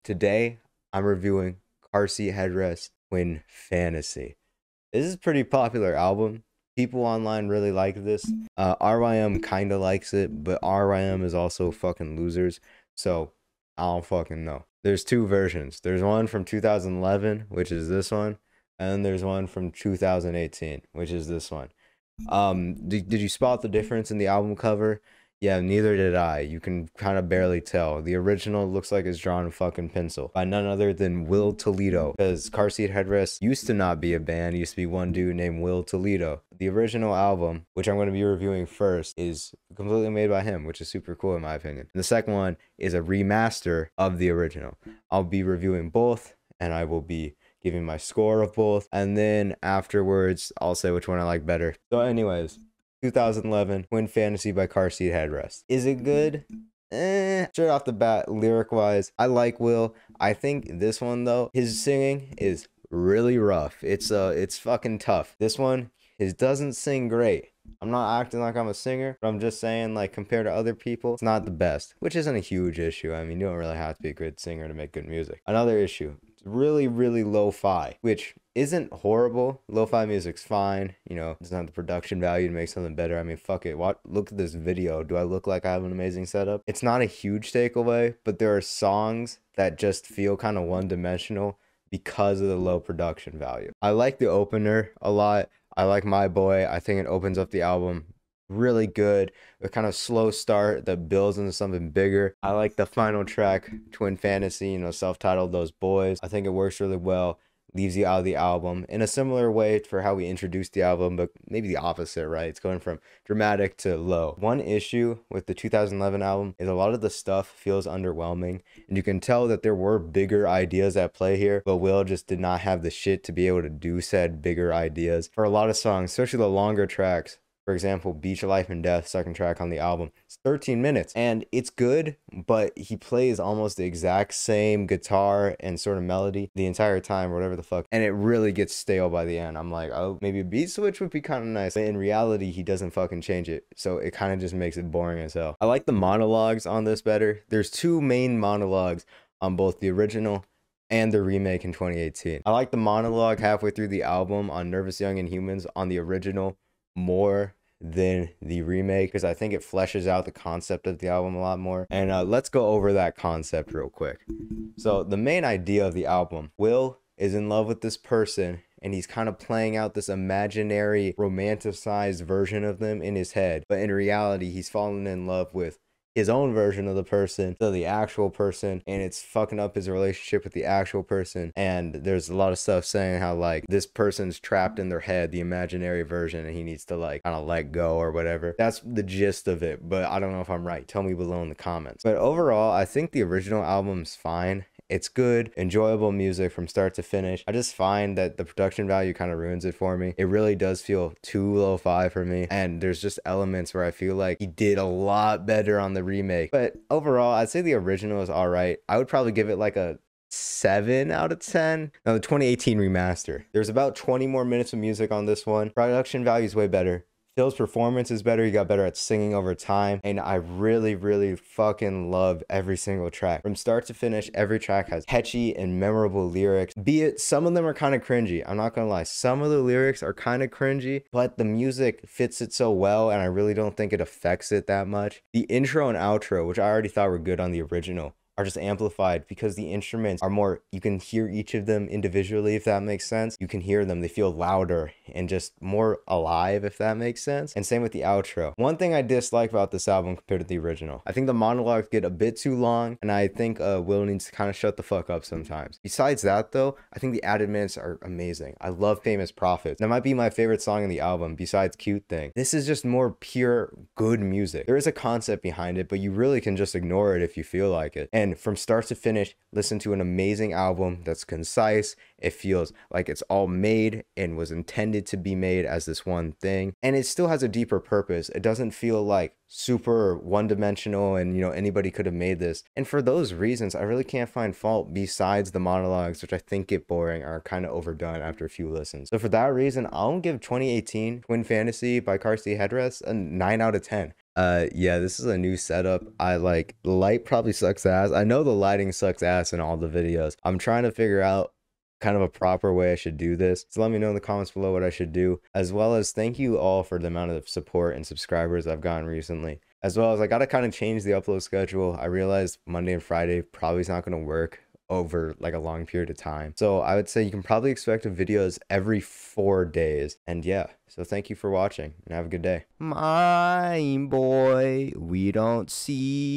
Today, I'm reviewing Car Seat Headrest Twin Fantasy. This is a pretty popular album. People online really like this. RYM kind of likes it, but RYM is also fucking losers. So, I don't fucking know. There's two versions. There's one from 2011, which is this one, and then there's one from 2018, which is this one. Did you spot the difference in the album cover? Yeah, neither did I. You can kind of barely tell. The original looks like it's drawn in fucking pencil by none other than Will Toledo. Because Car Seat Headrest used to not be a band. It used to be one dude named Will Toledo. The original album, which I'm going to be reviewing first, is completely made by him, which is super cool in my opinion. And the second one is a remaster of the original. I'll be reviewing both, and I will be giving my score of both. And then afterwards, I'll say which one I like better. So anyways, 2011 Twin Fantasy by Car Seat Headrest. Is it good? Straight off the bat, lyric wise, I like Will. I think this one though, his singing is really rough. It's fucking tough. This one, he doesn't sing great. I'm not acting like I'm a singer, but I'm just saying, like, compared to other people, it's not the best, which isn't a huge issue. I mean, you don't really have to be a good singer to make good music. Another issue, it's really, really lo-fi, which isn't horrible. Lo-fi music's fine. You know, it doesn't have the production value to make something better. I mean, fuck it. Look at this video. Do I look like I have an amazing setup? It's not a huge takeaway, but there are songs that just feel kind of one-dimensional because of the low production value. I like the opener a lot. I like My Boy. I think it opens up the album really good. A kind of slow start that builds into something bigger. I like the final track, Twin Fantasy, you know, self-titled Those Boys. I think it works really well. Leaves you out of the album in a similar way for how we introduced the album, but maybe the opposite, right? It's going from dramatic to low. One issue with the 2011 album is a lot of the stuff feels underwhelming, and you can tell that there were bigger ideas at play here, but Will just did not have the shit to be able to do said bigger ideas. For a lot of songs, especially the longer tracks, for example, Beach Life and Death, second track on the album, it's 13 minutes and it's good, but he plays almost the exact same guitar and sort of melody the entire time, or whatever the fuck, and it really gets stale by the end. I'm like, oh, maybe a beat switch would be kind of nice, but in reality, he doesn't fucking change it, so it kind of just makes it boring as hell. I like the monologues on this better. There's two main monologues on both the original and the remake in 2018. I like the monologue halfway through the album on Nervous Young and Humans on the original more than the remake, because I think it fleshes out the concept of the album a lot more. And let's go over that concept real quick. So the main idea of the album, Will is in love with this person, and he's kind of playing out this imaginary romanticized version of them in his head, but in reality he's fallen in love with his own version of the person, so the actual person, and it's fucking up his relationship with the actual person. And there's a lot of stuff saying how, like, this person's trapped in their head, the imaginary version, and he needs to, like, kind of let go or whatever. That's the gist of it, but I don't know if I'm right. Tell me below in the comments. But overall, I think the original album's fine. It's good, enjoyable music from start to finish. I just find that the production value kind of ruins it for me. It really does feel too lo-fi for me, and there's just elements where I feel like he did a lot better on the remake. But overall, I'd say the original is all right. I would probably give it like a 7 out of 10. Now, the 2018 remaster, there's about 20 more minutes of music on this one. Production value is way better. Phil's performance is better. He got better at singing over time, and I really, really fucking love every single track. From start to finish, every track has catchy and memorable lyrics, be it some of them are kind of cringy. I'm not gonna lie, some of the lyrics are kind of cringy, but the music fits it so well, and I really don't think it affects it that much. The intro and outro, which I already thought were good on the original, are just amplified because the instruments are more, you can hear each of them individually, if that makes sense. You can hear them, they feel louder and just more alive, if that makes sense. And same with the outro. One thing I dislike about this album compared to the original, I think the monologues get a bit too long, and I think Will needs to kind of shut the fuck up sometimes. Besides that though, I think the added minutes are amazing. I love Famous Prophets. That might be my favorite song in the album besides Cute Thing. This is just more pure good music. There is a concept behind it, but you really can just ignore it if you feel like it. And from start to finish, listen to an amazing album that's concise. It feels like it's all made and was intended to be made as this one thing. And it still has a deeper purpose. It doesn't feel like super one-dimensional and, you know, anybody could have made this. And for those reasons, I really can't find fault besides the monologues, which I think get boring or are kind of overdone after a few listens. So for that reason, I'll give 2018 Twin Fantasy by Car Seat Headrest a 9 out of 10. Yeah, this is a new setup. I like the light probably sucks ass. I know the lighting sucks ass in all the videos. I'm trying to figure out kind of a proper way I should do this. So let me know in the comments below what I should do, as well as thank you all for the amount of support and subscribers I've gotten recently. As well as I got to kind of change the upload schedule. I realized Monday and Friday probably is not going to work over like a long period of time. So I would say you can probably expect videos every 4 days. And yeah, so thank you for watching and have a good day. My boy, we don't see